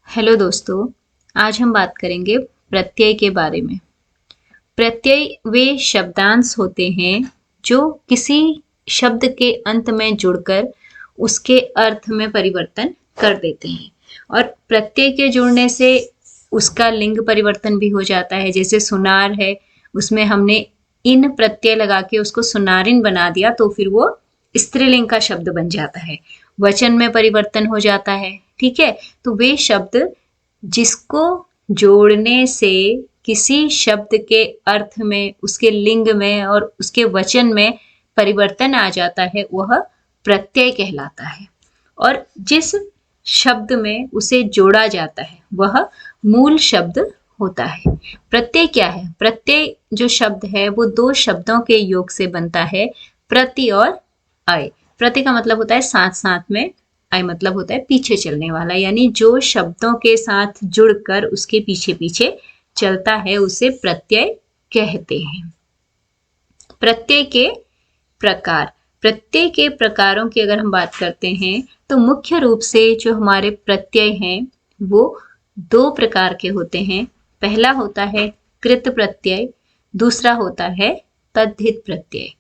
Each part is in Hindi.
हेलो दोस्तों, आज हम बात करेंगे प्रत्यय के बारे में। प्रत्यय वे शब्दांश होते हैं जो किसी शब्द के अंत में जुड़कर उसके अर्थ में परिवर्तन कर देते हैं। और प्रत्यय के जुड़ने से उसका लिंग परिवर्तन भी हो जाता है। जैसे सुनार है, उसमें हमने इन प्रत्यय लगा के उसको सुनारिन बना दिया तो फिर वो स्त्रीलिंग का शब्द बन जाता है। वचन में परिवर्तन हो जाता है। ठीक है, तो वे शब्द जिसको जोड़ने से किसी शब्द के अर्थ में, उसके लिंग में और उसके वचन में परिवर्तन आ जाता है, वह प्रत्यय कहलाता है। और जिस शब्द में उसे जोड़ा जाता है वह मूल शब्द होता है। प्रत्यय क्या है? प्रत्यय जो शब्द है वो दो शब्दों के योग से बनता है, प्रति और अय। प्रति का मतलब होता है साथ साथ में, अय मतलब होता है पीछे चलने वाला, यानी जो शब्दों के साथ जुड़कर उसके पीछे पीछे चलता है उसे प्रत्यय कहते हैं। प्रत्यय के प्रकार। प्रत्यय के प्रकारों की अगर हम बात करते हैं तो मुख्य रूप से जो हमारे प्रत्यय हैं वो दो प्रकार के होते हैं। पहला होता है कृत प्रत्यय, दूसरा होता है तद्धित प्रत्यय।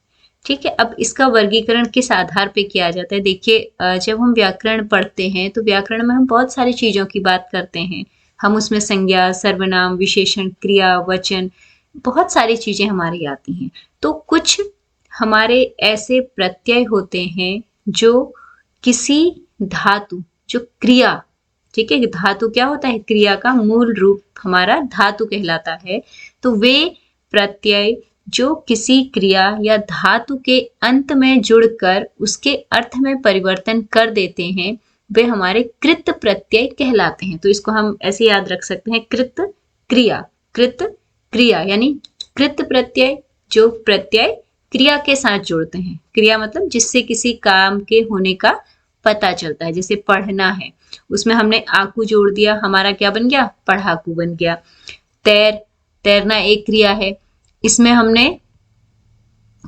ठीक है, अब इसका वर्गीकरण किस आधार पे किया जाता है? देखिए, जब हम व्याकरण पढ़ते हैं तो व्याकरण में हम बहुत सारी चीजों की बात करते हैं। हम उसमें संज्ञा, सर्वनाम, विशेषण, क्रिया, वचन, बहुत सारी चीजें हमारी आती हैं। तो कुछ हमारे ऐसे प्रत्यय होते हैं जो किसी धातु, जो क्रिया, ठीक है, धातु क्या होता है? क्रिया का मूल रूप हमारा धातु कहलाता है। तो वे प्रत्यय जो किसी क्रिया या धातु के अंत में जुड़कर उसके अर्थ में परिवर्तन कर देते हैं, वे हमारे कृत प्रत्यय कहलाते हैं। तो इसको हम ऐसे याद रख सकते हैं, कृत क्रिया, कृत क्रिया, यानी कृत प्रत्यय जो प्रत्यय क्रिया के साथ जोड़ते हैं। क्रिया मतलब जिससे किसी काम के होने का पता चलता है। जैसे पढ़ना है, उसमें हमने आकू जोड़ दिया, हमारा क्या बन गया? पढ़ाकू बन गया। तैरना एक क्रिया है, इसमें हमने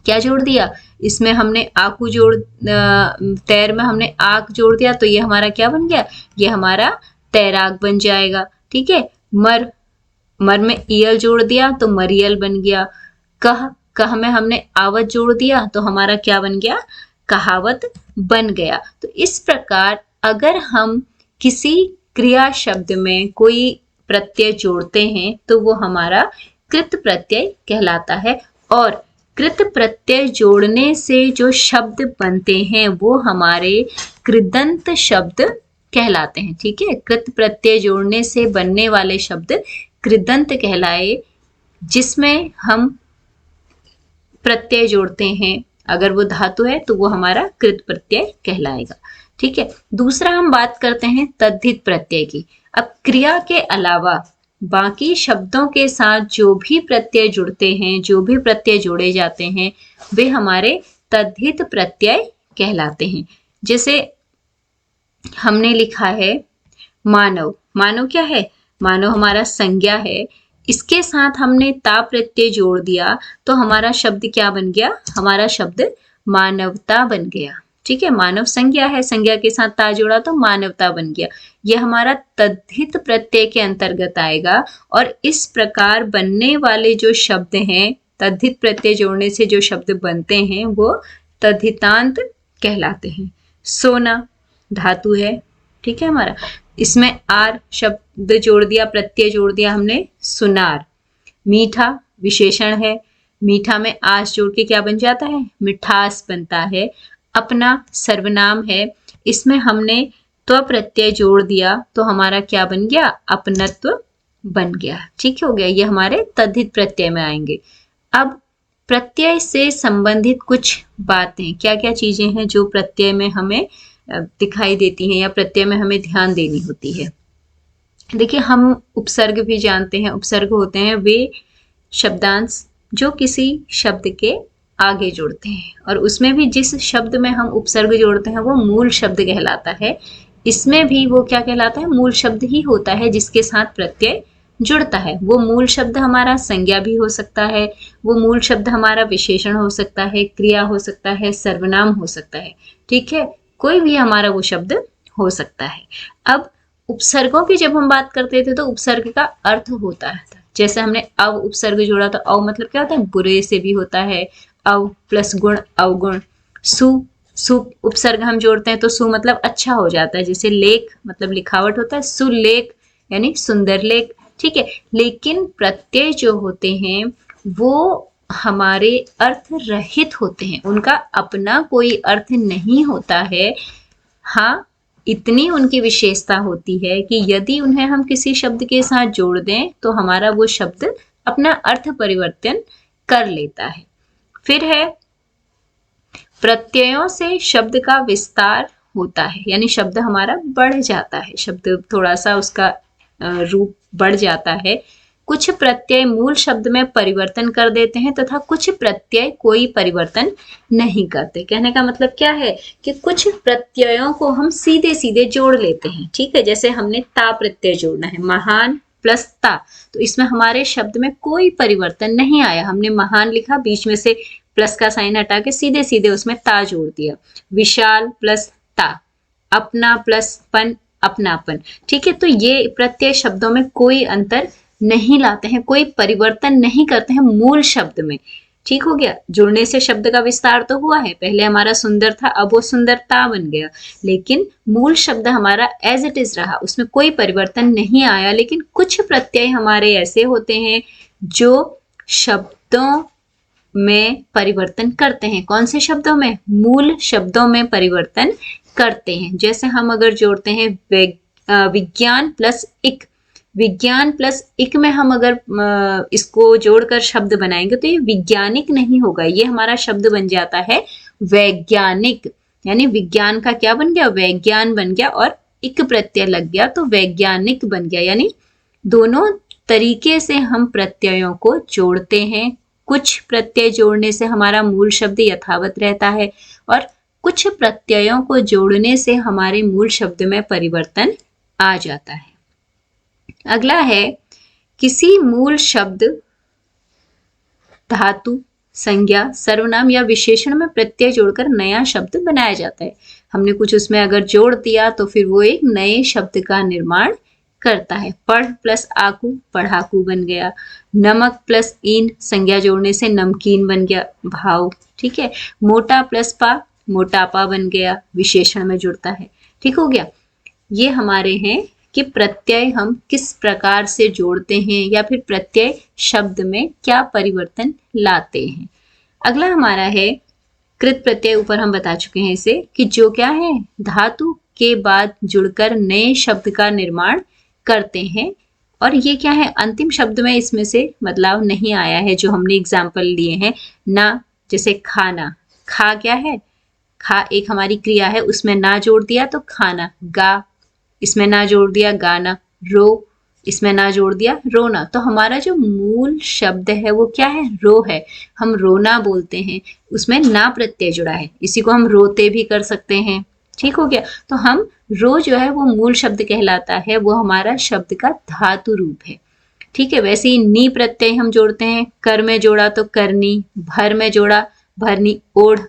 क्या जोड़ दिया? इसमें हमने आकू तैर में हमने आक जोड़ दिया तो ये हमारा क्या बन गया? ये हमारा तैराक बन जाएगा। ठीक है, मर में ईयल जोड़ दिया तो मरियल बन गया। कह में हमने आवत जोड़ दिया तो हमारा क्या बन गया? कहावत बन गया। तो इस प्रकार अगर हम किसी क्रिया शब्द में कोई प्रत्यय जोड़ते हैं तो वो हमारा कृत प्रत्यय कहलाता है। और कृत प्रत्यय जोड़ने से जो शब्द बनते हैं वो हमारे कृदंत शब्द कहलाते हैं। ठीक है, कृत प्रत्यय जोड़ने से बनने वाले शब्द कृदंत कहलाए। जिसमें हम प्रत्यय जोड़ते हैं, अगर वो धातु है तो वो हमारा कृत प्रत्यय कहलाएगा। ठीक है, दूसरा हम बात करते हैं तद्धित प्रत्यय की। अब क्रिया के अलावा बाकी शब्दों के साथ जो भी प्रत्यय जुड़ते हैं, जो भी प्रत्यय जोड़े जाते हैं, वे हमारे तद्धित प्रत्यय कहलाते हैं। जैसे हमने लिखा है मानव। मानव क्या है? मानव हमारा संज्ञा है, इसके साथ हमने ता प्रत्यय जोड़ दिया तो हमारा शब्द क्या बन गया? हमारा शब्द मानवता बन गया। ठीक है, मानव संज्ञा है, संज्ञा के साथ ता जोड़ा तो मानवता बन गया। यह हमारा तद्धित प्रत्यय के अंतर्गत आएगा। और इस प्रकार बनने वाले जो शब्द हैं, तद्धित प्रत्यय जोड़ने से जो शब्द बनते हैं वो तद्धितांत कहलाते हैं। सोना धातु है, ठीक है हमारा, इसमें आर शब्द जोड़ दिया, प्रत्यय जोड़ दिया हमने, सुनार। मीठा विशेषण है, मीठा में आस जोड़ के क्या बन जाता है? मिठास बनता है। अपना सर्वनाम है, इसमें हमने त्व प्रत्यय जोड़ दिया तो हमारा क्या बन गया? अपनत्व बन गया। ठीक हो गया, ये हमारे तद्धित प्रत्यय में आएंगे। अब प्रत्यय से संबंधित कुछ बातें, क्या क्या चीजें हैं जो प्रत्यय में हमें दिखाई देती हैं या प्रत्यय में हमें ध्यान देनी होती है। देखिए, हम उपसर्ग भी जानते हैं। उपसर्ग होते हैं वे शब्दांश जो किसी शब्द के आगे जोड़ते हैं, और उसमें भी जिस शब्द में हम उपसर्ग जोड़ते हैं वो मूल शब्द कहलाता है। इसमें भी वो क्या कहलाता है? मूल शब्द ही होता है जिसके साथ प्रत्यय जुड़ता है। वो मूल शब्द हमारा संज्ञा भी हो सकता है, वो मूल शब्द हमारा विशेषण हो सकता है, क्रिया हो सकता है, सर्वनाम हो सकता है। ठीक है, कोई भी हमारा वो शब्द हो सकता है। अब उपसर्गों की जब हम बात करते थे तो उपसर्ग का अर्थ होता है, जैसे हमने अव उपसर्ग जोड़ा तो अव मतलब क्या होता है, बुरे से भी होता है, अव प्लस गुण अवगुण। सु सु उपसर्ग हम जोड़ते हैं तो सु मतलब अच्छा हो जाता है, जैसे लेख मतलब लिखावट होता है, सुलेख यानी सुंदर लेख। ठीक है, लेकिन प्रत्यय जो होते हैं वो हमारे अर्थ रहित होते हैं, उनका अपना कोई अर्थ नहीं होता है। हाँ, इतनी उनकी विशेषता होती है कि यदि उन्हें हम किसी शब्द के साथ जोड़ दें तो हमारा वो शब्द अपना अर्थ परिवर्तन कर लेता है। फिर है प्रत्ययों से शब्द का विस्तार होता है, यानी शब्द हमारा बढ़ जाता है, शब्द थोड़ा सा उसका रूप बढ़ जाता है। कुछ प्रत्यय मूल शब्द में परिवर्तन कर देते हैं तथा कुछ प्रत्यय कोई परिवर्तन नहीं करते। कहने का मतलब क्या है कि कुछ प्रत्ययों को हम सीधे सीधे जोड़ लेते हैं। ठीक है, जैसे हमने ता प्रत्यय जोड़ना है, महान प्लस ता, तो इसमें हमारे शब्द में कोई परिवर्तन नहीं आया। हमने महान लिखा, बीच में से प्लस का साइन हटा के सीधे सीधे उसमें ता जोड़ दिया। विशाल प्लस ता, अपना प्लस पन अपनापन। ठीक है, तो ये प्रत्यय शब्दों में कोई अंतर नहीं लाते हैं, कोई परिवर्तन नहीं करते हैं मूल शब्द में। ठीक हो गया, जुड़ने से शब्द का विस्तार तो हुआ है, पहले हमारा सुंदर था अब वो सुंदरता बन गया, लेकिन मूल शब्द हमारा एज इट इज रहा, उसमें कोई परिवर्तन नहीं आया। लेकिन कुछ प्रत्यय हमारे ऐसे होते हैं जो शब्दों में परिवर्तन करते हैं। कौन से शब्दों में? मूल शब्दों में परिवर्तन करते हैं। जैसे हम अगर जोड़ते हैं विज्ञान प्लस इक, विज्ञान प्लस इक में हम अगर इसको जोड़कर शब्द बनाएंगे तो ये वैज्ञानिक नहीं होगा, ये हमारा शब्द बन जाता है वैज्ञानिक। यानी विज्ञान का क्या बन गया? वैज्ञान बन गया, और इक प्रत्यय लग गया तो वैज्ञानिक बन गया। यानी दोनों तरीके से हम प्रत्ययों को जोड़ते हैं। कुछ प्रत्यय जोड़ने से हमारा मूल शब्द यथावत रहता है और कुछ प्रत्ययों को जोड़ने से हमारे मूल शब्द में परिवर्तन आ जाता है। अगला है किसी मूल शब्द, धातु, संज्ञा, सर्वनाम या विशेषण में प्रत्यय जोड़कर नया शब्द बनाया जाता है। हमने कुछ उसमें अगर जोड़ दिया तो फिर वो एक नए शब्द का निर्माण करता है। पढ़ प्लस आकू पढ़ाकू बन गया। नमक प्लस ईन संज्ञा जोड़ने से नमकीन बन गया, भाव। ठीक है, मोटा प्लस पा मोटापा बन गया, विशेषण में जुड़ता है। ठीक हो गया, ये हमारे हैं कि प्रत्यय हम किस प्रकार से जोड़ते हैं या फिर प्रत्यय शब्द में क्या परिवर्तन लाते हैं। अगला हमारा है कृत प्रत्यय, ऊपर हम बता चुके हैं इसे, कि जो क्या है, धातु के बाद जुड़कर नए शब्द का निर्माण करते हैं। और ये क्या है, अंतिम शब्द में इसमें से बदलाव नहीं आया है जो हमने एग्जाम्पल लिए हैं ना। जैसे खाना, खा क्या है, खा एक हमारी क्रिया है, उसमें ना जोड़ दिया तो खाना। गा, इसमें ना जोड़ दिया गाना। रो, इसमें ना जोड़ दिया रोना। तो हमारा जो मूल शब्द है वो क्या है, रो है। हम रोना बोलते हैं, उसमें ना प्रत्यय जुड़ा है, इसी को हम रोते भी कर सकते हैं। ठीक हो गया, तो हम रो जो है वो मूल शब्द कहलाता है, वो हमारा शब्द का धातु रूप है। ठीक है, वैसे ही नी प्रत्यय हम जोड़ते हैं, कर में जोड़ा तो करनी, भर में जोड़ा भरनी, ओढ़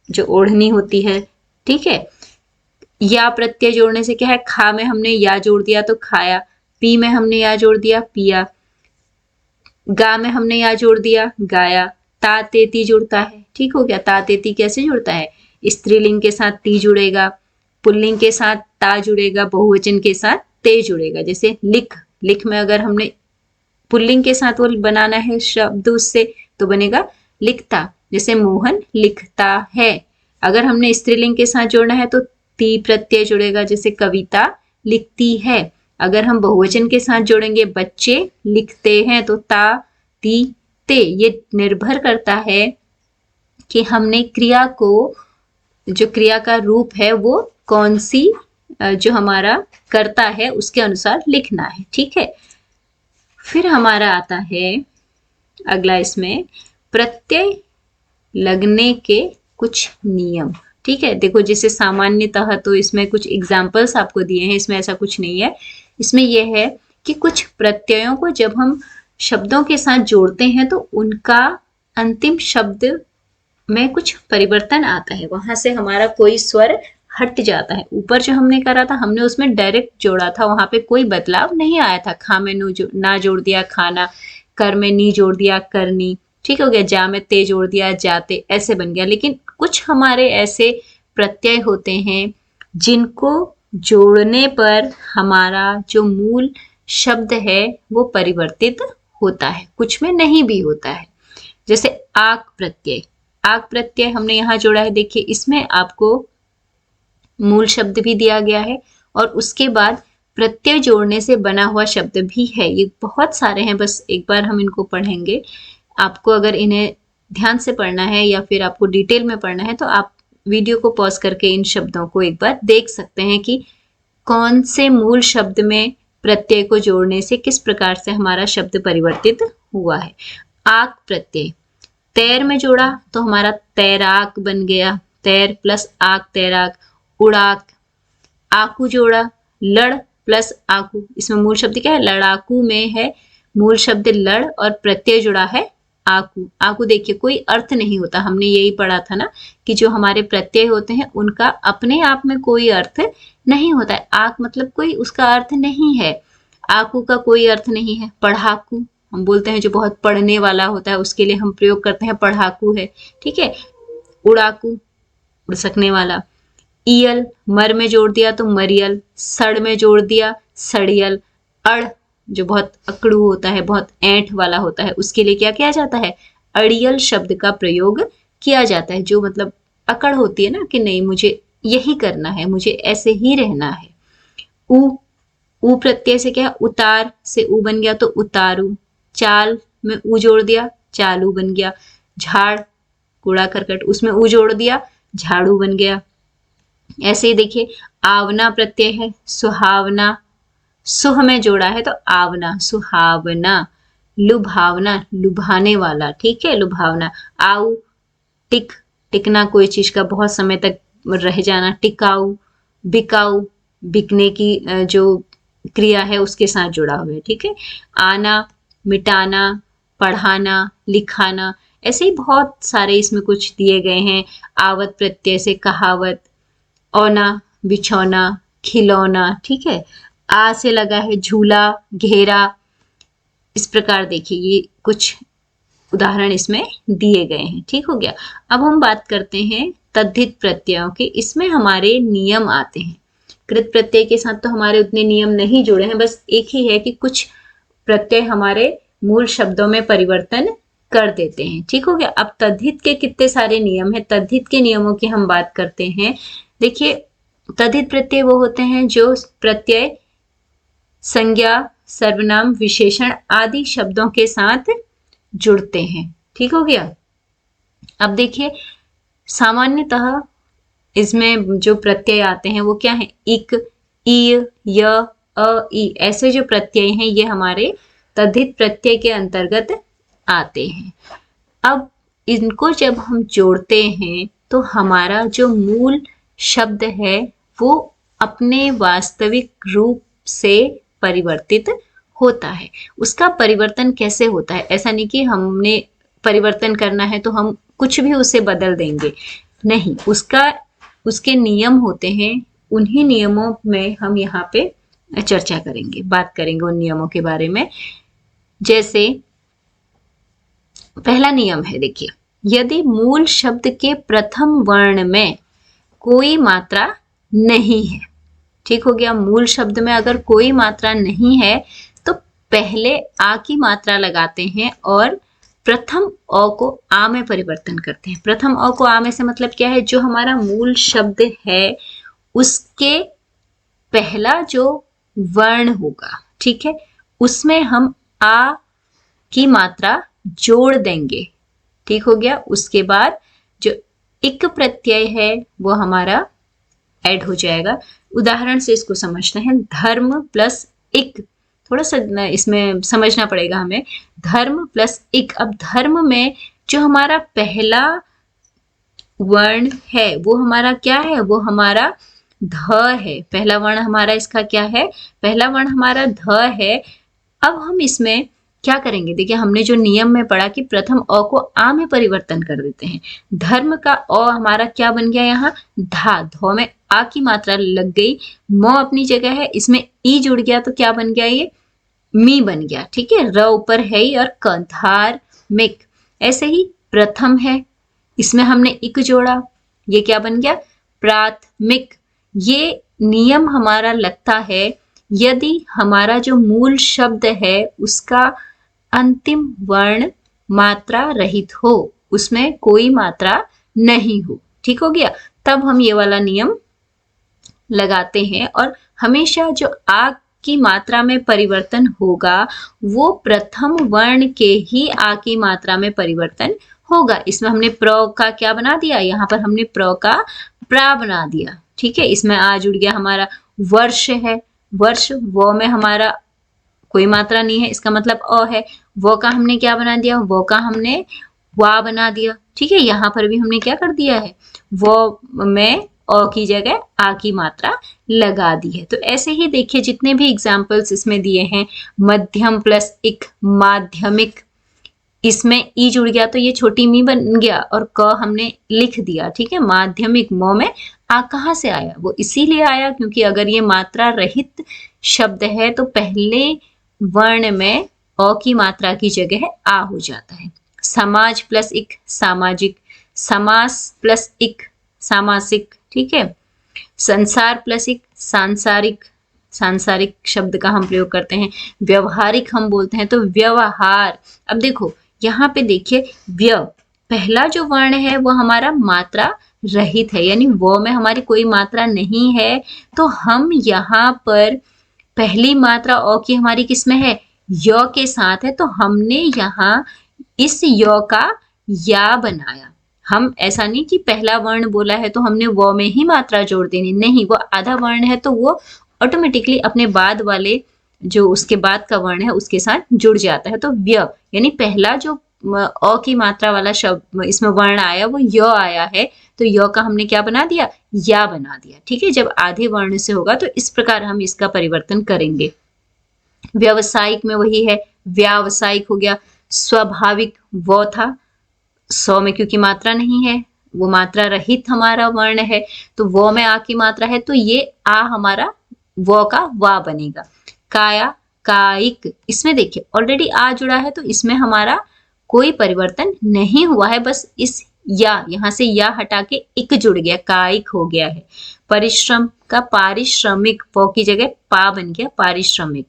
जो ओढ़नी होती है। ठीक है, या प्रत्यय जोड़ने से क्या है, खा में हमने या जोड़ दिया तो खाया, पी में हमने या जोड़ दिया पिया, गा में हमने या जोड़ दिया गाया, ता तेती जुड़ता है। ठीक हो गया, ता तेती कैसे जुड़ता है, स्त्रीलिंग के साथ ती जुड़ेगा, पुल्लिंग के साथ ता जुड़ेगा, बहुवचन के साथ ते जुड़ेगा। जैसे लिख, लिख में अगर हमने पुल्लिंग के साथ वो बनाना है शब्द उससे तो बनेगा लिखता। जैसे मोहन लिखता है, अगर हमने स्त्रीलिंग के साथ जोड़ना है तो ती प्रत्यय जुड़ेगा, जैसे कविता लिखती है। अगर हम बहुवचन के साथ जोड़ेंगे बच्चे लिखते हैं तो ता ती ते। ये निर्भर करता है कि हमने क्रिया को, जो क्रिया का रूप है वो कौन सी जो हमारा करता है उसके अनुसार लिखना है। ठीक है, फिर हमारा आता है अगला, इसमें प्रत्यय लगने के कुछ नियम। ठीक है, देखो जैसे सामान्यतः तो इसमें कुछ एग्जाम्पल्स आपको दिए हैं, इसमें ऐसा कुछ नहीं है। इसमें यह है कि कुछ प्रत्ययों को जब हम शब्दों के साथ जोड़ते हैं तो उनका अंतिम शब्द में कुछ परिवर्तन आता है, वहां से हमारा कोई स्वर हट जाता है। ऊपर जो हमने करा था हमने उसमें डायरेक्ट जोड़ा था, वहां पे कोई बदलाव नहीं आया था। खा में ना जोड़ दिया खाना, कर में नी जोड़ दिया करनी, ठीक हो गया। जा में ते जोड़ दिया जाते, ऐसे बन गया। लेकिन कुछ हमारे ऐसे प्रत्यय होते हैं जिनको जोड़ने पर हमारा जो मूल शब्द है वो परिवर्तित होता है, कुछ में नहीं भी होता है। जैसे आक प्रत्यय, आक प्रत्यय हमने यहाँ जोड़ा है, देखिए इसमें आपको मूल शब्द भी दिया गया है और उसके बाद प्रत्यय जोड़ने से बना हुआ शब्द भी है। ये बहुत सारे हैं, बस एक बार हम इनको पढ़ेंगे। आपको अगर इन्हें ध्यान से पढ़ना है या फिर आपको डिटेल में पढ़ना है तो आप वीडियो को पॉज करके इन शब्दों को एक बार देख सकते हैं कि कौन से मूल शब्द में प्रत्यय को जोड़ने से किस प्रकार से हमारा शब्द परिवर्तित हुआ है। आक प्रत्यय, तैर में जोड़ा तो हमारा तैराक बन गया, तैर प्लस आक तैराक। उड़ाक, आकू जोड़ा, लड़ प्लस आकू, इसमें मूल शब्द क्या है, लड़ाकू में है मूल शब्द लड़ और प्रत्यय जुड़ा है आकू। आकू देखिए कोई अर्थ नहीं होता, हमने यही पढ़ा था ना कि जो हमारे प्रत्यय होते हैं उनका अपने आप में कोई अर्थ नहीं होता है। आक मतलब कोई उसका अर्थ नहीं है, आकू का कोई अर्थ नहीं है। पढ़ाकू हम बोलते हैं जो बहुत पढ़ने वाला होता है उसके लिए हम प्रयोग करते हैं पढ़ाकू है, ठीक है। उड़ाकू उड़ सकने वाला। ईयल, मर में जोड़ दिया तो मरियल, सड़ में जोड़ दिया सड़ियल। अड़ जो बहुत अकड़ू होता है, बहुत ऐंठ वाला होता है, उसके लिए क्या किया जाता है, अड़ियल शब्द का प्रयोग किया जाता है। जो मतलब अकड़ होती है ना कि नहीं मुझे यही करना है, मुझे ऐसे ही रहना है। ऊ प्रत्यय से क्या, उतार से ऊ बन गया तो उतारू। चाल में ऊ जोड़ दिया चालू बन गया। झाड़ कूड़ा करकट, उसमें ऊ जोड़ दिया झाड़ू बन गया। ऐसे ही देखिए आवना प्रत्यय है, सुहावना, सुह में जोड़ा है तो आवना सुहावना। लुभावना लुभाने वाला, ठीक है, लुभावना। आऊ टिक, टिकना कोई चीज का बहुत समय तक रह जाना, टिकाऊ। बिकाऊ बिकने की जो क्रिया है उसके साथ जुड़ा हुआ है, ठीक है। आना, मिटाना, पढ़ाना, लिखाना, ऐसे ही बहुत सारे इसमें कुछ दिए गए हैं। आवत प्रत्यय से कहावत। औना बिछौना, खिलौना, ठीक है। आ से लगा है झूला, घेरा। इस प्रकार देखिए ये कुछ उदाहरण इसमें दिए गए हैं, ठीक हो गया। अब हम बात करते हैं तद्धित प्रत्ययों के। इसमें हमारे नियम आते हैं। कृत प्रत्यय के साथ तो हमारे उतने नियम नहीं जुड़े हैं, बस एक ही है कि कुछ प्रत्यय हमारे मूल शब्दों में परिवर्तन कर देते हैं, ठीक हो गया। अब तद्धित के कितने सारे नियम हैं, तद्धित के नियमों की हम बात करते हैं। देखिए तद्धित प्रत्यय वो होते हैं जो प्रत्यय संज्ञा, सर्वनाम, विशेषण आदि शब्दों के साथ जुड़ते हैं, ठीक हो गया। अब देखिए सामान्यतः इसमें जो प्रत्यय आते हैं वो क्या है, इक, ई, य, अ, ई, ऐसे जो प्रत्यय हैं ये हमारे तद्धित प्रत्यय के अंतर्गत आते हैं। अब इनको जब हम जोड़ते हैं तो हमारा जो मूल शब्द है वो अपने वास्तविक रूप से परिवर्तित होता है। उसका परिवर्तन कैसे होता है, ऐसा नहीं कि हमने परिवर्तन करना है तो हम कुछ भी उसे बदल देंगे, नहीं, उसके नियम होते हैं। उन्हीं नियमों में हम यहाँ पे चर्चा करेंगे, बात करेंगे उन नियमों के बारे में। जैसे पहला नियम है, देखिए, यदि मूल शब्द के प्रथम वर्ण में कोई मात्रा नहीं है, ठीक हो गया। मूल शब्द में अगर कोई मात्रा नहीं है तो पहले आ की मात्रा लगाते हैं और प्रथम अ को आ में परिवर्तन करते हैं। प्रथम अ को आ में से मतलब क्या है, जो हमारा मूल शब्द है उसके पहला जो वर्ण होगा, ठीक है, उसमें हम आ की मात्रा जोड़ देंगे, ठीक हो गया। उसके बाद जो इक प्रत्यय है वो हमारा ऐड हो जाएगा। उदाहरण से इसको समझते हैं। धर्म प्लस इक, थोड़ा सा इसमें समझना पड़ेगा हमें। धर्म प्लस इक, अब धर्म में जो हमारा पहला वर्ण है वो हमारा क्या है, वो हमारा ध है। पहला वर्ण हमारा इसका क्या है, पहला वर्ण हमारा ध है। अब हम इसमें क्या करेंगे, देखिए हमने जो नियम में पढ़ा कि प्रथम अ को आ में परिवर्तन कर देते हैं। धर्म का अ हमारा क्या बन गया, यहाँ धा, धौ में आ की मात्रा लग गई, म अपनी जगह है, इसमें ई जुड़ गया तो क्या बन गया, ये मी बन गया। ठीक है, र ऊपर है ही और क, धार्मिक। ऐसे ही प्रथम है, इसमें हमने इक जोड़ा, ये क्या बन गया, प्राथमिक। ये नियम हमारा लगता है यदि हमारा जो मूल शब्द है उसका अंतिम वर्ण मात्रा रहित हो, उसमें कोई मात्रा नहीं हो। ठीक हो गया, तब हम ये वाला नियम लगाते हैं और हमेशा जो आ की मात्रा में परिवर्तन होगा वो प्रथम वर्ण के ही आ की मात्रा में परिवर्तन होगा। इसमें हमने प्र का क्या बना दिया, यहाँ पर हमने प्र का प्रा बना दिया। ठीक है, इसमें आ जुड़ गया हमारा वर्ष है, वर्ष वो में हमारा कोई मात्रा नहीं है, इसका मतलब अ है। वो का हमने क्या बना दिया, वो का हमने वा बना दिया। ठीक है, यहाँ पर भी हमने क्या कर दिया है, वो में अ की जगह आ की मात्रा लगा दी है। तो ऐसे ही देखिए जितने भी एग्जाम्पल्स इसमें दिए हैं, मध्यम प्लस इक माध्यमिक, इसमें ई जुड़ गया तो ये छोटी मी बन गया और क हमने लिख दिया। ठीक है, माध्यमिक, म में आ कहाँ से आया, वो इसीलिए आया क्योंकि अगर ये मात्रा रहित शब्द है तो पहले वर्ण में अ की मात्रा की जगह आ हो जाता है। समाज प्लस इक सामाजिक, समास प्लस इक सामासिक। ठीक है, संसार प्लस इक सांसारिक, सांसारिक शब्द का हम प्रयोग करते हैं। व्यवहारिक हम बोलते हैं तो व्यवहार। अब देखो यहाँ पे देखिए व्य, पहला जो वर्ण है वो हमारा मात्रा रहित है, यानी वो में हमारी कोई मात्रा नहीं है, तो हम यहाँ पर पहली मात्रा अ की हमारी किसमें है, य के साथ है, तो हमने यहाँ इस य का या बनाया। हम ऐसा नहीं कि पहला वर्ण बोला है तो हमने वो में ही मात्रा जोड़ देनी, नहीं, वो आधा वर्ण है तो वो ऑटोमेटिकली अपने बाद वाले जो उसके बाद का वर्ण है उसके साथ जुड़ जाता है। तो व्य यानी पहला जो अ की मात्रा वाला शब्द इसमें वर्ण आया वो य आया है, तो य का हमने क्या बना दिया, या बना दिया। ठीक है, जब आधे वर्ण से होगा तो इस प्रकार हम इसका परिवर्तन करेंगे। व्यवसायिक में वही है, व्यावसायिक हो गया। स्वाभाविक वो था, सौ में क्योंकि मात्रा नहीं है, वो मात्रा रहित हमारा वर्ण है, तो वो में आ की मात्रा है, तो ये आ हमारा वो का वा बनेगा। काया, कायिक, इसमें देखिए ऑलरेडी आ जुड़ा है तो इसमें हमारा कोई परिवर्तन नहीं हुआ है, बस इस या यहाँ से या हटा के इक जुड़ गया, कायिक हो गया है। परिश्रम का पारिश्रमिक, पौ की जगह पा बन गया, पारिश्रमिक।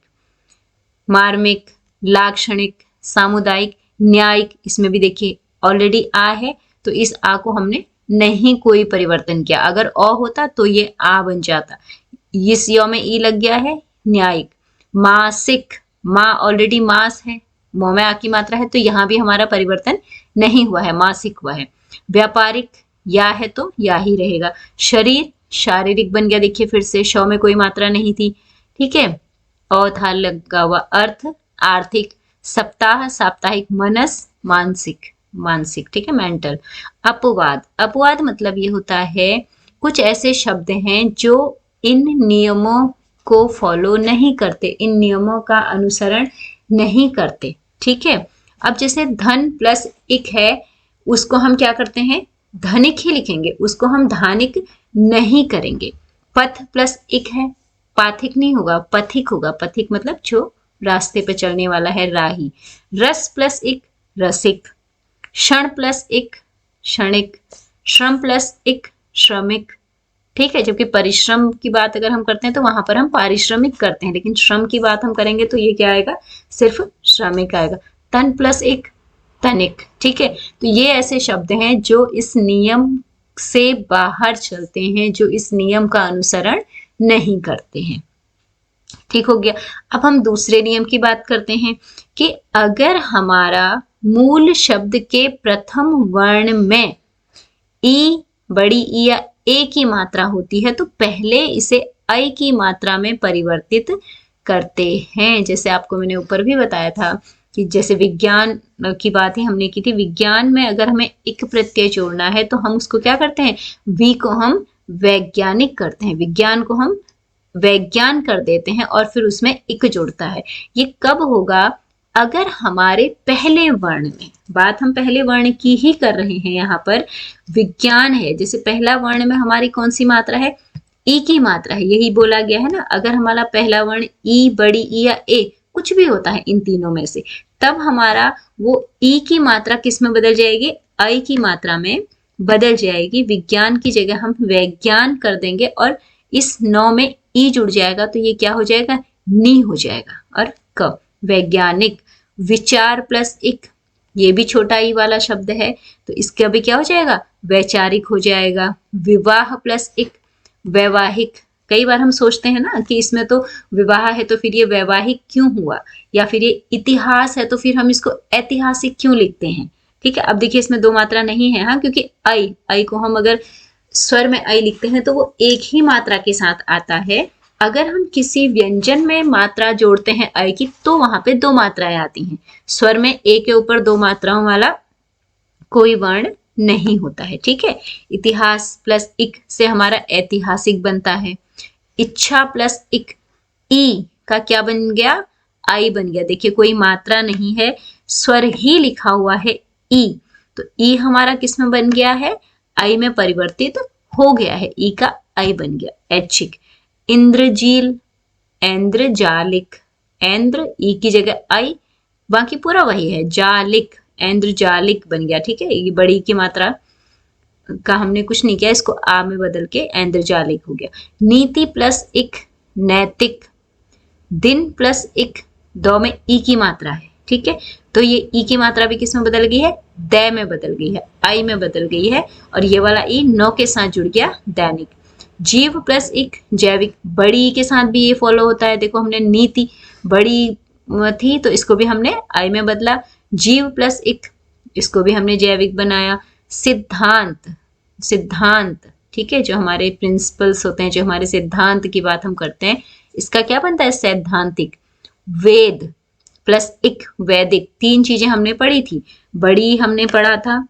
मार्मिक, लाक्षणिक, सामुदायिक, न्यायिक, इसमें भी देखिए ऑलरेडी आ है तो इस आ को हमने नहीं कोई परिवर्तन किया, अगर अ होता तो ये आ बन जाता, इस य में ई लग गया है, न्यायिक। मासिक, माँ ऑलरेडी मास है, मो में आ की मात्रा है तो यहाँ भी हमारा परिवर्तन नहीं हुआ है, मासिक हुआ है। व्यापारिक, या है तो या ही रहेगा। शरीर, शारीरिक बन गया, देखिए फिर से श में कोई मात्रा नहीं थी। ठीक है, अ था लगा हुआ। अर्थ, आर्थिक। सप्ताह, साप्ताहिक। मनस, मानसिक, मानसिक। ठीक है, मेंटल। अपवाद, अपवाद मतलब ये होता है कुछ ऐसे शब्द हैं जो इन नियमों को फॉलो नहीं करते, इन नियमों का अनुसरण नहीं करते। ठीक है, अब जैसे धन प्लस इक है, उसको हम क्या करते हैं, धनिक ही लिखेंगे, उसको हम धानिक नहीं करेंगे। पथ प्लस इक है, पाथिक नहीं होगा, पथिक होगा। पथिक मतलब जो रास्ते पे चलने वाला है, राही। रस प्लस इक, रसिक। क्षण प्लस इक, क्षणिक। श्रम प्लस इक, श्रमिक। ठीक है, जबकि परिश्रम की बात अगर हम करते हैं तो वहां पर हम पारिश्रमिक करते हैं, लेकिन श्रम की बात हम करेंगे तो ये क्या आएगा, सिर्फ श्रमिक आएगा। तन प्लस इक, तनिक। ठीक है, तो ये ऐसे शब्द हैं जो इस नियम से बाहर चलते हैं, जो इस नियम का अनुसरण नहीं करते हैं। ठीक हो गया, अब हम दूसरे नियम की बात करते हैं कि अगर हमारा मूल शब्द के प्रथम वर्ण में ई, बड़ी ई या ए की मात्रा होती है तो पहले इसे ऐ की मात्रा में परिवर्तित करते हैं। जैसे आपको मैंने ऊपर भी बताया था कि जैसे विज्ञान की बात ही हमने की थी, विज्ञान में अगर हमें इक प्रत्यय जोड़ना है तो हम उसको क्या करते हैं, वी को हम वैज्ञानिक करते हैं, विज्ञान को हम वैज्ञान कर देते हैं और फिर उसमें इक जुड़ता है। ये कब होगा, अगर हमारे पहले वर्ण में, बात हम पहले वर्ण की ही कर रहे हैं, यहाँ पर विज्ञान है, जैसे पहला वर्ण में हमारी कौन सी मात्रा है, ई की मात्रा है, यही बोला गया है ना। अगर हमारा पहला वर्ण ई, बड़ी ई या ए कुछ भी होता है इन तीनों में से, तब हमारा वो ई की मात्रा किस में बदल जाएगी, आई की मात्रा में बदल जाएगी। विज्ञान की जगह हम वैज्ञान कर देंगे और इस नौ में ई जुड़ जाएगा, तो ये क्या हो जाएगा, नी हो जाएगा। और क, वैज्ञानिक। विचार प्लस इक, ये भी छोटा ई वाला शब्द है, तो इसका भी क्या हो जाएगा, वैचारिक हो जाएगा। विवाह प्लस इक, वैवाहिक। कई बार हम सोचते हैं ना कि इसमें तो विवाह है तो फिर ये वैवाहिक क्यों हुआ, या फिर ये इतिहास है तो फिर हम इसको ऐतिहासिक क्यों लिखते हैं। ठीक है, अब देखिए इसमें दो मात्रा नहीं है, हाँ, क्योंकि आई को हम अगर स्वर में आई लिखते हैं तो वो एक ही मात्रा के साथ आता है। अगर हम किसी व्यंजन में मात्रा जोड़ते हैं आई की, तो वहां पे दो मात्राएं आती हैं। स्वर में ए के ऊपर दो मात्राओं वाला कोई वर्ण नहीं होता है। ठीक है, इतिहास प्लस इक से हमारा ऐतिहासिक बनता है। इच्छा प्लस इक, ई का क्या बन गया, आई बन गया। देखिए कोई मात्रा नहीं है, स्वर ही लिखा हुआ है ई, तो ई हमारा किस में बन गया है, आई में परिवर्तित हो गया है, ई का आई बन गया। ऐच्छिक। इंद्रजील, ऐन्द्रजालिक, ऐन्द्र ई की जगह आई, बाकी पूरा वही है, जालिक, ऐन्द्रजालिक बन गया। ठीक है, ये बड़ी की मात्रा का हमने कुछ नहीं किया, इसको आ में बदल के ऐन्द्रजालिक हो गया। नीति प्लस इक, नैतिक। दिन प्लस इक, दो में ई की मात्रा है। ठीक है, तो ये ई की मात्रा भी किस में बदल गई है, दै में बदल गई है, आई में बदल गई है, और ये वाला ई नौ के साथ जुड़ गया, दैनिक। जीव प्लस इक, जैविक। बड़ी के साथ भी ये फॉलो होता है। देखो हमने नीति बड़ी थी तो इसको भी हमने आई में बदला। जीव प्लस इक, इसको भी हमने जैविक बनाया। सिद्धांत, सिद्धांत, ठीक है, जो हमारे प्रिंसिपल्स होते हैं, जो हमारे सिद्धांत की बात हम करते हैं, इसका क्या बनता है, सैद्धांतिक। वेद प्लस इक, वैदिक। तीन चीजें हमने पढ़ी थी, बड़ी हमने पढ़ा था,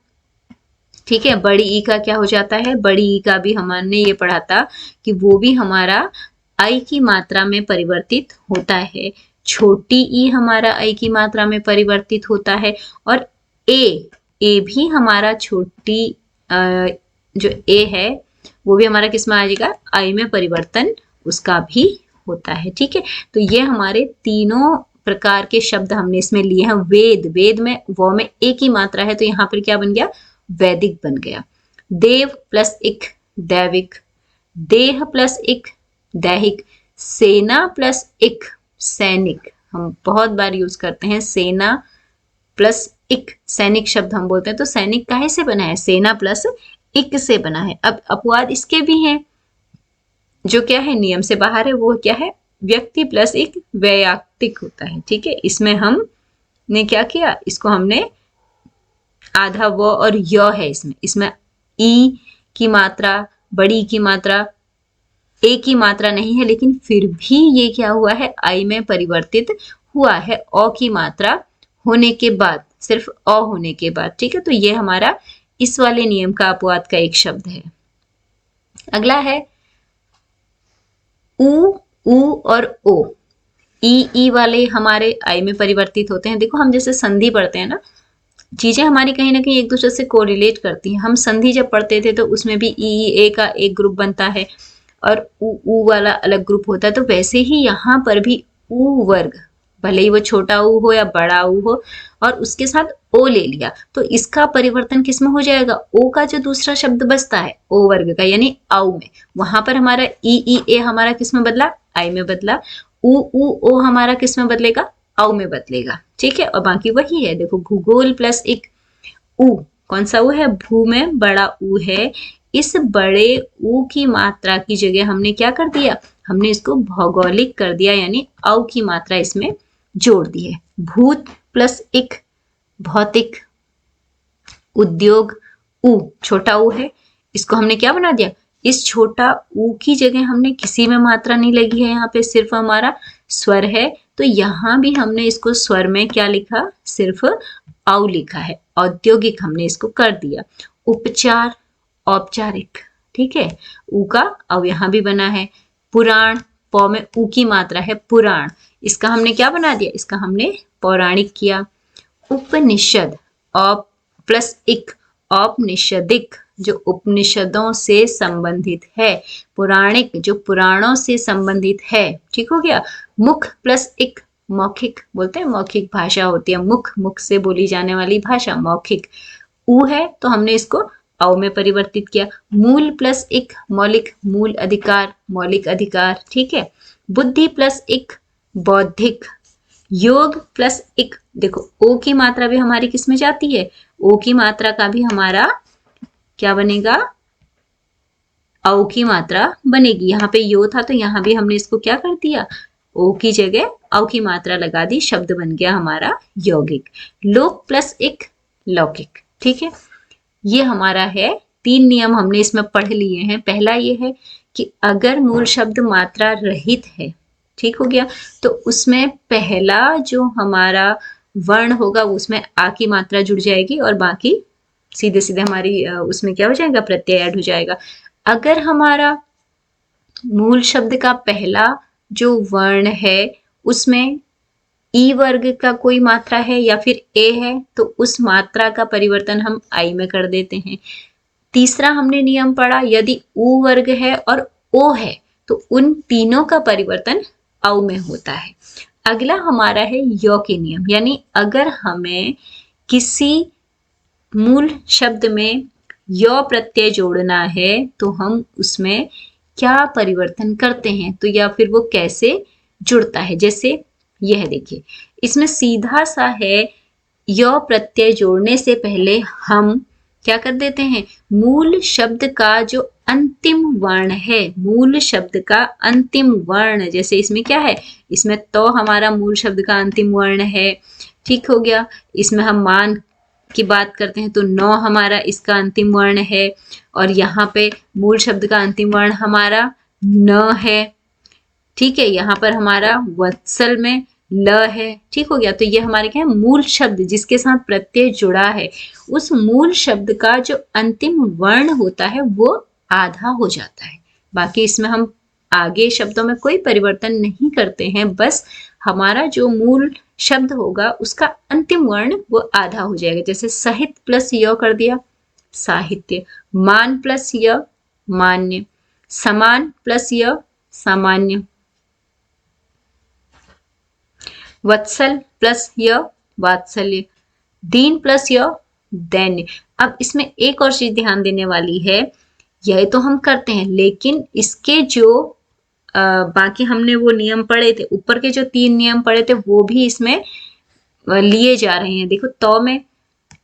ठीक है, बड़ी ई का क्या हो जाता है, बड़ी ई का भी हमने ये पढ़ा था कि वो भी हमारा आई की मात्रा में परिवर्तित होता है। छोटी ई हमारा आई की मात्रा में परिवर्तित होता है, और ए भी हमारा छोटी जो ए है वो भी हमारा किस में आ जाएगा, आई में परिवर्तन उसका भी होता है। ठीक है, तो ये हमारे तीनों प्रकार के शब्द हमने इसमें लिए हैं। वेद, वेद में वो में एक ही मात्रा है, तो यहाँ पर क्या बन गया, वैदिक बन गया। देव प्लस इक, दैविक। देह प्लस इक, दैहिक। सेना प्लस इक, सैनिक। हम बहुत बार यूज करते हैं सेना प्लस इक, सैनिक शब्द हम बोलते हैं, तो सैनिक काहे से बना है, सेना प्लस इक से बना है। अब अपवाद इसके भी हैं, जो क्या है नियम से बाहर है, वो क्या है, व्यक्ति प्लस इक, वैयक्तिक होता है। ठीक है, इसमें हमने क्या किया, इसको हमने आधा व और य है इसमें ई की मात्रा, बड़ी की मात्रा, ए की मात्रा नहीं है, लेकिन फिर भी ये क्या हुआ है, आई में परिवर्तित हुआ है, अ की मात्रा होने के बाद, सिर्फ अ होने के बाद। ठीक है, तो ये हमारा इस वाले नियम का अपवाद का एक शब्द है। अगला है उ और ओ। ई वाले हमारे आई में परिवर्तित होते हैं। देखो हम जैसे संधि पढ़ते हैं ना, चीजें हमारी कहीं ना कहीं एक दूसरे से कोरिलेट करती हैं। हम संधि जब पढ़ते थे तो उसमें भी ई ए का एक ग्रुप बनता है और उ वाला अलग ग्रुप होता है, तो वैसे ही यहाँ पर भी उ वर्ग, भले ही वो छोटा ऊ हो या बड़ा ऊ हो, और उसके साथ ओ ले लिया, तो इसका परिवर्तन किसमें हो जाएगा, ओ का जो दूसरा शब्द बचता है ओ वर्ग का, यानी आउ में, वहां पर हमारा ई ए हमारा किसमें बदला, आई में बदला। उ ओ हमारा किसमें बदलेगा, आउ में बदलेगा। ठीक है, और बाकी वही है। देखो भूगोल प्लस एक उ, कौन सा उ है, भू में बड़ा उ है, इस बड़े उ की मात्रा की जगह हमने क्या कर दिया, हमने इसको भौगोलिक कर दिया, यानी औ की मात्रा इसमें जोड़ दी है। भूत प्लस एक, भौतिक। उद्योग, उ छोटा उ है, इसको हमने क्या बना दिया, इस छोटा उ की जगह हमने किसी में मात्रा नहीं लगी है, यहाँ पे सिर्फ हमारा स्वर है, तो यहाँ भी हमने इसको स्वर में क्या लिखा, सिर्फ औ लिखा है। औद्योगिक हमने इसको कर दिया। उपचार, औपचारिक, ठीक है, उ का औ यहाँ भी बना है। पुराण, पौ में उ की मात्रा है, पुराण, इसका हमने क्या बना दिया, इसका हमने पौराणिक किया। उपनिषद, औप प्लस इक, औपनिषदिक जो उपनिषदों से संबंधित है, पुराणिक जो पुराणों से संबंधित है, ठीक हो गया। मुख प्लस इक, मौखिक बोलते हैं, मौखिक भाषा होती है, मुख, मुख से बोली जाने वाली भाषा मौखिक। ऊ है तो हमने इसको औ में परिवर्तित किया। मूल प्लस इक, मौलिक, मूल अधिकार, मौलिक अधिकार, ठीक है। बुद्धि प्लस इक, बौद्धिक। योग प्लस इक, देखो ओ की मात्रा भी हमारी किस में जाती है, ओ की मात्रा का भी हमारा क्या बनेगा, औ की मात्रा बनेगी। यहाँ पे यो था तो यहाँ भी हमने इसको क्या कर दिया, ओ की जगह औ की मात्रा लगा दी, शब्द बन गया हमारा यौगिक। लोक प्लस इक, लौकिक, ठीक है। ये हमारा है, 3 नियम हमने इसमें पढ़ लिए हैं। पहला ये है कि अगर मूल शब्द मात्रा रहित है, ठीक हो गया, तो उसमें पहला जो हमारा वर्ण होगा उसमें आ की मात्रा जुड़ जाएगी और बाकी सीधे सीधे हमारी उसमें क्या हो जाएगा, प्रत्यय ऐड हो जाएगा। अगर हमारा मूल शब्द का पहला जो वर्ण है उसमें ई वर्ग का कोई मात्रा है या फिर ए है तो उस मात्रा का परिवर्तन हम आई में कर देते हैं। तीसरा हमने नियम पढ़ा, यदि ऊ वर्ग है और ओ है तो उन तीनों का परिवर्तन औ में होता है। अगला हमारा है य के नियम, यानी अगर हमें किसी मूल शब्द में य प्रत्यय जोड़ना है तो हम उसमें क्या परिवर्तन करते हैं, तो या फिर वो कैसे जुड़ता है। जैसे यह देखिए, इसमें सीधा सा है, य प्रत्यय जोड़ने से पहले हम क्या कर देते हैं, मूल शब्द का जो अंतिम वर्ण है, मूल शब्द का अंतिम वर्ण, जैसे इसमें क्या है, इसमें तो हमारा मूल शब्द का अंतिम वर्ण है, ठीक हो गया। इसमें हम मान की बात करते हैं तो नौ हमारा इसका अंतिम वर्ण है और यहाँ पे मूल शब्द का अंतिम वर्ण हमारा न है, ठीक है। यहाँ पर हमारा वत्सल में ल है, ठीक हो गया। तो ये हमारे क्या है, मूल शब्द जिसके साथ प्रत्यय जुड़ा है, उस मूल शब्द का जो अंतिम वर्ण होता है वो आधा हो जाता है। बाकी इसमें हम आगे शब्दों में कोई परिवर्तन नहीं करते हैं, बस हमारा जो मूल शब्द होगा उसका अंतिम वर्ण वो आधा हो जाएगा। जैसे सहित प्लस य कर दिया, साहित्य। मान प्लस य, मान्य। समान प्लस य, सामान्य। वत्सल प्लस य, वात्सल्य। दीन प्लस य, दैन्य। अब इसमें एक और चीज ध्यान देने वाली है, यह तो हम करते हैं लेकिन इसके जो बाकी हमने वो नियम पढ़े थे, ऊपर के जो 3 नियम पढ़े थे वो भी इसमें लिए जा रहे हैं। देखो तो में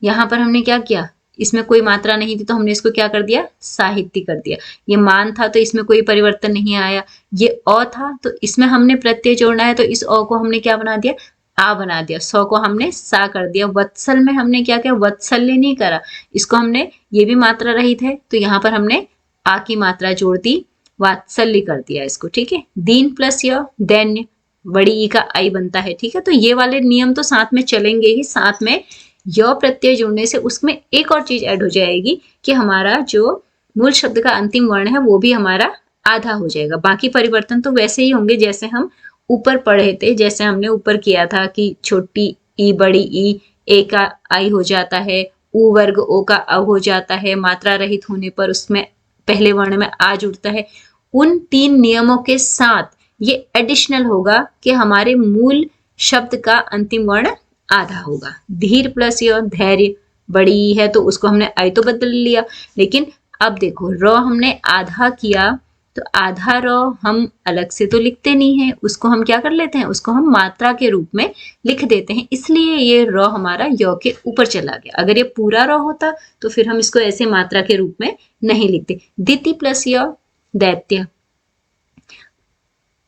यहाँ पर हमने क्या किया, इसमें कोई मात्रा नहीं थी तो हमने इसको क्या कर दिया, साहित्य कर दिया। ये मान था तो इसमें कोई परिवर्तन नहीं आया। ये अ था तो इसमें हमने प्रत्यय जोड़ना है तो इस अ को हमने क्या बना दिया, आ बना दिया। सौ को हमने सा कर दिया। वत्सल में हमने क्या किया, वत्सल्य नहीं करा, इसको हमने, ये भी मात्रा रहित है तो यहाँ पर हमने आ की मात्रा जोड़ दी, वात्सल्य कर दिया इसको, ठीक है। दीन प्लस य, दैन्य, बड़ी ई का आई बनता है, ठीक है। तो ये वाले नियम तो साथ में चलेंगे ही, साथ में य प्रत्यय जुड़ने से उसमें एक और चीज ऐड हो जाएगी कि हमारा जो मूल शब्द का अंतिम वर्ण है वो भी हमारा आधा हो जाएगा। बाकी परिवर्तन तो वैसे ही होंगे जैसे हम ऊपर पढ़े थे, जैसे हमने ऊपर किया था कि छोटी ई बड़ी ई, ए का आई हो जाता है, ऊ वर्ग ओ का अ हो जाता है, मात्रा रहित होने पर उसमें पहले वर्ण में आ जुड़ता है। उन 3 नियमों के साथ ये एडिशनल होगा कि हमारे मूल शब्द का अंतिम वर्ण आधा होगा। धीर प्लस य, धैर्य, बड़ी है तो उसको हमने आई तो बदल लिया, लेकिन अब देखो र हमने आधा किया तो आधा र हम अलग से तो लिखते नहीं है, उसको हम क्या कर लेते हैं, उसको हम मात्रा के रूप में लिख देते हैं, इसलिए ये र हमारा य के ऊपर चला गया। अगर ये पूरा र होता तो फिर हम इसको ऐसे मात्रा के रूप में नहीं लिखते। दिति प्लस य, दैत्य।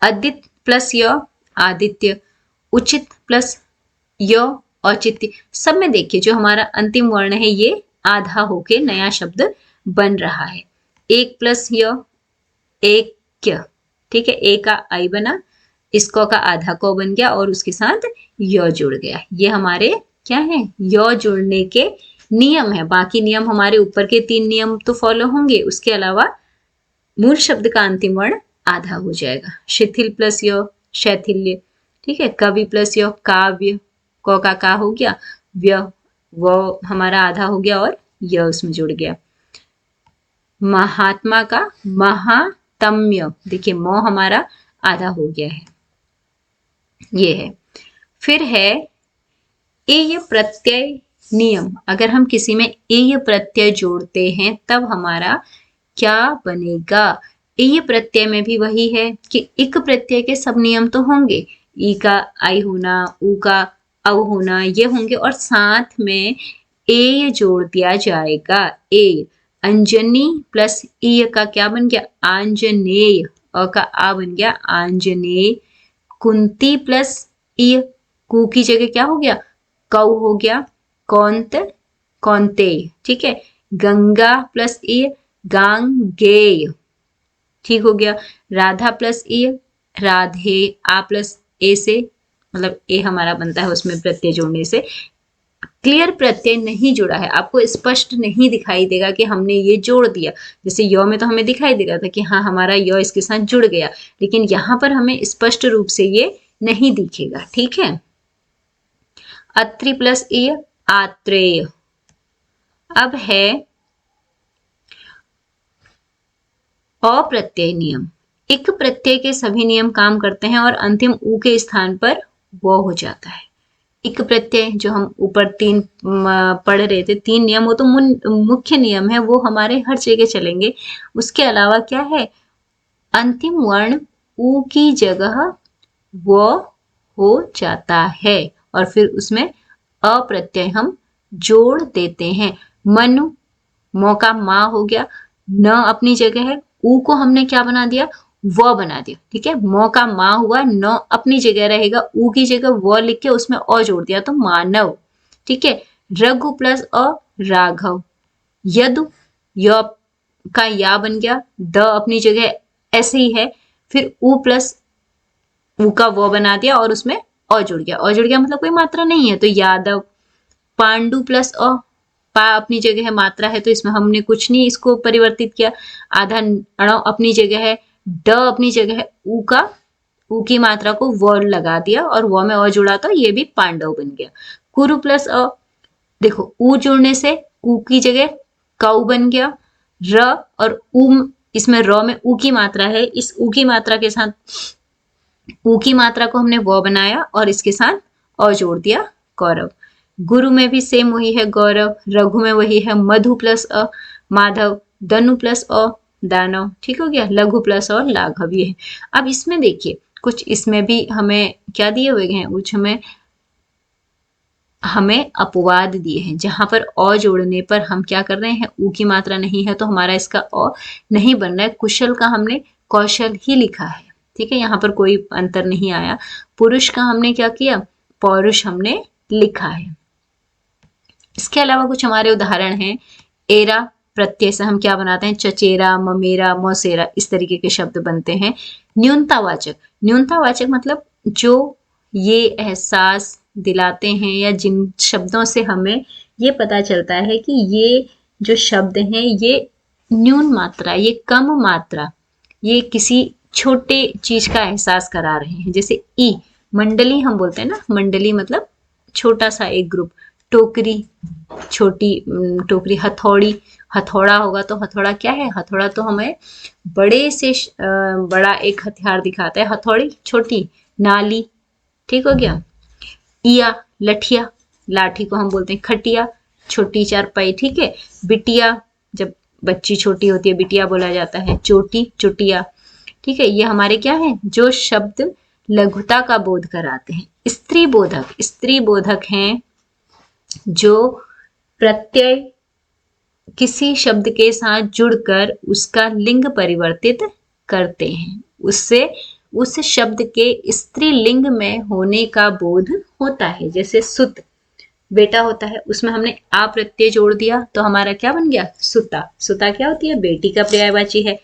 अदित प्लस य, आदित्य। उचित प्लस य, औचित्य। सब में देखिए जो हमारा अंतिम वर्ण है ये आधा होके नया शब्द बन रहा है। एक प्लस य, एक, ठीक है। ए का आई बना, इसको का आधा को बन गया और उसके साथ य जुड़ गया। ये हमारे क्या है, य जुड़ने के नियम है। बाकी नियम हमारे ऊपर के 3 नियम तो फॉलो होंगे, उसके अलावा मूल शब्द का अंतिम वर्ण आधा हो जाएगा। शिथिल प्लस य, शैथिल्य। ठीक है, कवि प्लस य काव्य, क का का हो गया, व्य वो हमारा आधा हो गया और य उसमें जुड़ गया। महात्मा का महात्म्य, देखिए म हमारा आधा हो गया है, ये है। फिर है एय प्रत्यय नियम, अगर हम किसी में एय प्रत्यय जोड़ते हैं तब हमारा क्या बनेगा। एय प्रत्यय में भी वही है कि इक प्रत्यय के सब नियम तो होंगे, ई का आई होना, ऊ का औ होना, ये होंगे, और साथ में एय जोड़ दिया जाएगा। ए अंजनी प्लस ईय का क्या बन गया, आंजनेय, अ का आ बन गया आंजनेय। कुंती प्लस ईय, कु की जगह क्या हो गया, कौ हो गया, कौंत कौंतेय, ठीक है। गंगा प्लस ईय गांगेय, ठीक हो गया। राधा प्लस ईय राधे, आ प्लस ए से, मतलब ए हमारा बनता है उसमें प्रत्यय जोड़ने से। क्लियर प्रत्यय नहीं जुड़ा है, आपको स्पष्ट नहीं दिखाई देगा कि हमने ये जोड़ दिया। जैसे य में तो हमें दिखाई दे रहा था कि हाँ हमारा य इसके साथ जुड़ गया, लेकिन यहाँ पर हमें स्पष्ट रूप से ये नहीं दिखेगा, ठीक है। अत्रि प्लस ईय आत्रेय। अब है अप्रत्यय नियम, इक प्रत्यय के सभी नियम काम करते हैं और अंतिम ऊ के स्थान पर वो हो जाता है। इक प्रत्यय जो हम ऊपर तीन पढ़ रहे थे, तीन नियम, वो तो मुख्य नियम है, वो हमारे हर जगह चलेंगे। उसके अलावा क्या है, अंतिम वर्ण ऊ की जगह वो हो जाता है और फिर उसमें अप्रत्यय हम जोड़ देते हैं। मनु, मौ का माँ हो गया, न अपनी जगह है, ऊ को हमने क्या बना दिया, व बना दिया, ठीक है। मौ का माँ हुआ, न अपनी जगह रहेगा, ऊ की जगह व लिख के उसमें अ जोड़ दिया तो मानव, ठीक है। रघु प्लस अ राघव। यदु, य का या बन गया, द अपनी जगह ऐसे ही है, फिर ऊ प्लस ऊ का वो बना दिया और उसमें अ जुड़ गया, अ जुड़ गया मतलब कोई मात्रा नहीं है तो यादव। पांडु प्लस अ, पा अपनी जगह है, मात्रा है तो इसमें हमने कुछ नहीं इसको परिवर्तित किया। आधा अणव अपनी जगह है, ड अपनी जगह है, ऊ का ऊ की मात्रा को व लगा दिया और व में अ जुड़ा तो ये भी पांडव बन गया। कुरु प्लस अ, देखो ऊ जुड़ने से ऊ की जगह कऊ बन गया। र और ऊ, इसमें र में ऊ की मात्रा है, इस ऊ की मात्रा के साथ ऊ की मात्रा को हमने व बनाया और इसके साथ अ जोड़ दिया, गौरव। गुरु में भी सेम वही है, गौरव। रघु में वही है, मधु प्लस अ माधव। दनु प्लस अ दानव, ठीक हो गया। लघु प्लस अ लाघव, ये है। अब इसमें देखिए कुछ इसमें भी हमें क्या दिए हुए हैं, कुछ हमें अपवाद दिए हैं, जहां पर अ जोड़ने पर हम क्या कर रहे हैं, ऊ की मात्रा नहीं है तो हमारा इसका अ नहीं बन रहा है। कुशल का हमने कौशल ही लिखा है, ठीक है, यहाँ पर कोई अंतर नहीं आया। पुरुष का हमने क्या किया, पौरुष हमने लिखा है। इसके अलावा कुछ हमारे उदाहरण हैं। एरा प्रत्यय से हम क्या बनाते हैं, चचेरा, ममेरा, मौसेरा, इस तरीके के शब्द बनते हैं। न्यूनतावाचक, न्यूनतावाचक मतलब जो ये एहसास दिलाते हैं या जिन शब्दों से हमें ये पता चलता है कि ये जो शब्द हैं ये न्यून मात्रा, ये कम मात्रा, ये किसी छोटे चीज का एहसास करा रहे हैं। जैसे ई मंडली हम बोलते हैं ना, मंडली मतलब छोटा सा एक ग्रुप। टोकरी, छोटी टोकरी। हथौड़ी, हथौड़ा होगा तो हथौड़ा क्या है, हथौड़ा तो हमें बड़े से बड़ा एक हथियार दिखाता है, हथौड़ी छोटी। नाली, ठीक हो गया। इया लठिया, लाठी को हम बोलते हैं खटिया, छोटी चारपाई, ठीक है। बिटिया, जब बच्ची छोटी होती है बिटिया बोला जाता है। चोटी, चुटिया, ठीक है। ये हमारे क्या है, जो शब्द लघुता का बोध कराते हैं। स्त्री बोधक, स्त्री बोधक हैं जो प्रत्यय किसी शब्द के साथ जुड़कर उसका लिंग परिवर्तित करते हैं, उससे उस शब्द के स्त्रीलिंग में होने का बोध होता है। जैसे सुत, बेटा होता है, उसमें हमने आ प्रत्यय जोड़ दिया तो हमारा क्या बन गया, सुता। सुता क्या होती है, बेटी का पर्यायवाची है।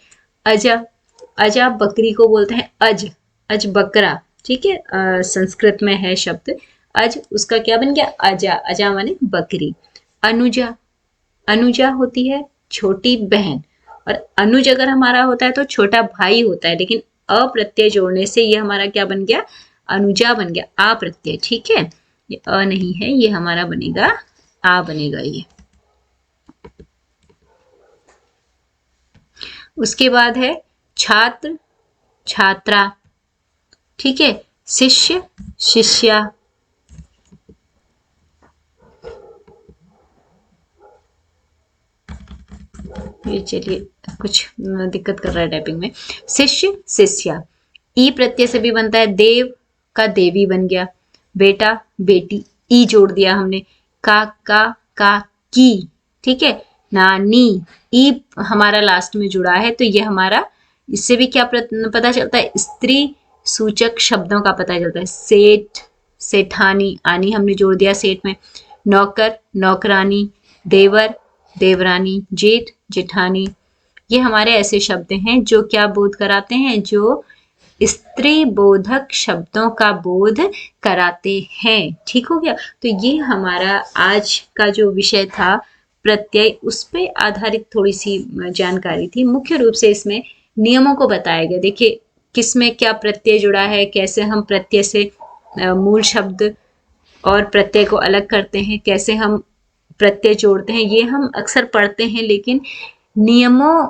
अजा, अजा बकरी को बोलते हैं अज, अज बकरा, ठीक है। संस्कृत में है शब्द अज, उसका क्या बन गया, अजा, अजा माने बकरी। अनुजा, अनुजा होती है छोटी बहन, और अनुज अगर हमारा होता है तो छोटा भाई होता है, लेकिन अप्रत्यय जोड़ने से ये हमारा क्या बन गया, अनुजा बन गया आ प्रत्यय, ठीक है, ये अ नहीं है, ये हमारा बनेगा आ बनेगा ये। उसके बाद है छात्र छात्रा, ठीक है, शिष्य शिष्या, ये चलिए कुछ दिक्कत कर रहा है टाइपिंग में, शिष्य शिष्या। ई प्रत्यय से भी बनता है, देव का देवी बन गया, बेटा बेटी, ई जोड़ दिया हमने, का की, ठीक है, नानी, ई हमारा लास्ट में जुड़ा है, तो ये हमारा, इससे भी क्या पता चलता है, स्त्री सूचक शब्दों का पता चलता है, सेठ सेठानी, आनी हमने जोड़ दिया सेठ में, नौकर नौकरानी, देवर देवरानी, जेठ जेठानी। ये हमारे ऐसे शब्द हैं जो क्या बोध कराते हैं, जो स्त्री बोधक शब्दों का बोध कराते हैं। ठीक हो गया, तो ये हमारा आज का जो विषय था प्रत्यय, उस पे आधारित थोड़ी सी जानकारी थी। मुख्य रूप से इसमें नियमों को बताया गया। देखिए किसमें क्या प्रत्यय जुड़ा है, कैसे हम प्रत्यय से मूल शब्द और प्रत्यय को अलग करते हैं, कैसे हम प्रत्यय जोड़ते हैं, ये हम अक्सर पढ़ते हैं, लेकिन नियमों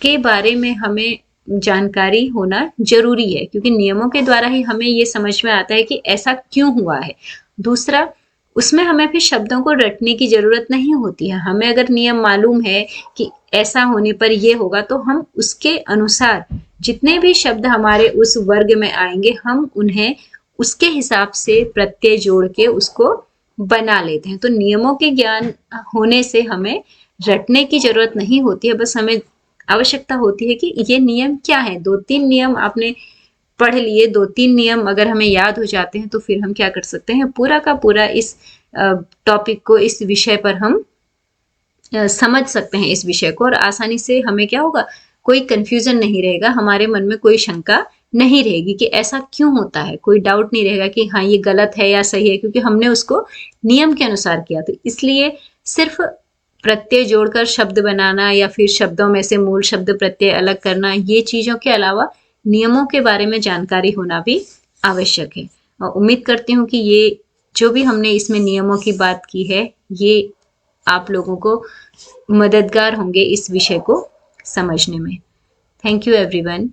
के बारे में हमें जानकारी होना जरूरी है, क्योंकि नियमों के द्वारा ही हमें ये समझ में आता है कि ऐसा क्यों हुआ है। दूसरा, उसमें हमें फिर शब्दों को रटने की जरूरत नहीं होती है। हमें अगर नियम मालूम है कि ऐसा होने पर ये होगा, तो हम उसके अनुसार जितने भी शब्द हमारे उस वर्ग में आएंगे, हम उन्हें उसके हिसाब से प्रत्यय जोड़ के उसको बना लेते हैं। तो नियमों के ज्ञान होने से हमें रटने की जरूरत नहीं होती है, बस हमें आवश्यकता होती है कि ये नियम क्या है। 2-3 नियम आपने पढ़ लिए, 2-3 नियम अगर हमें याद हो जाते हैं, तो फिर हम क्या कर सकते हैं, पूरा का पूरा इस टॉपिक को, इस विषय पर हम समझ सकते हैं इस विषय को, और आसानी से हमें क्या होगा, कोई कंफ्यूजन नहीं रहेगा, हमारे मन में कोई शंका नहीं रहेगी कि ऐसा क्यों होता है, कोई डाउट नहीं रहेगा कि हाँ ये गलत है या सही है, क्योंकि हमने उसको नियम के अनुसार किया। तो इसलिए सिर्फ प्रत्यय जोड़कर शब्द बनाना या फिर शब्दों में से मूल शब्द प्रत्यय अलग करना, ये चीजों के अलावा नियमों के बारे में जानकारी होना भी आवश्यक है। और उम्मीद करती हूँ कि ये जो भी हमने इसमें नियमों की बात की है, ये आप लोगों को मददगार होंगे इस विषय को समझने में। Thank you everyone.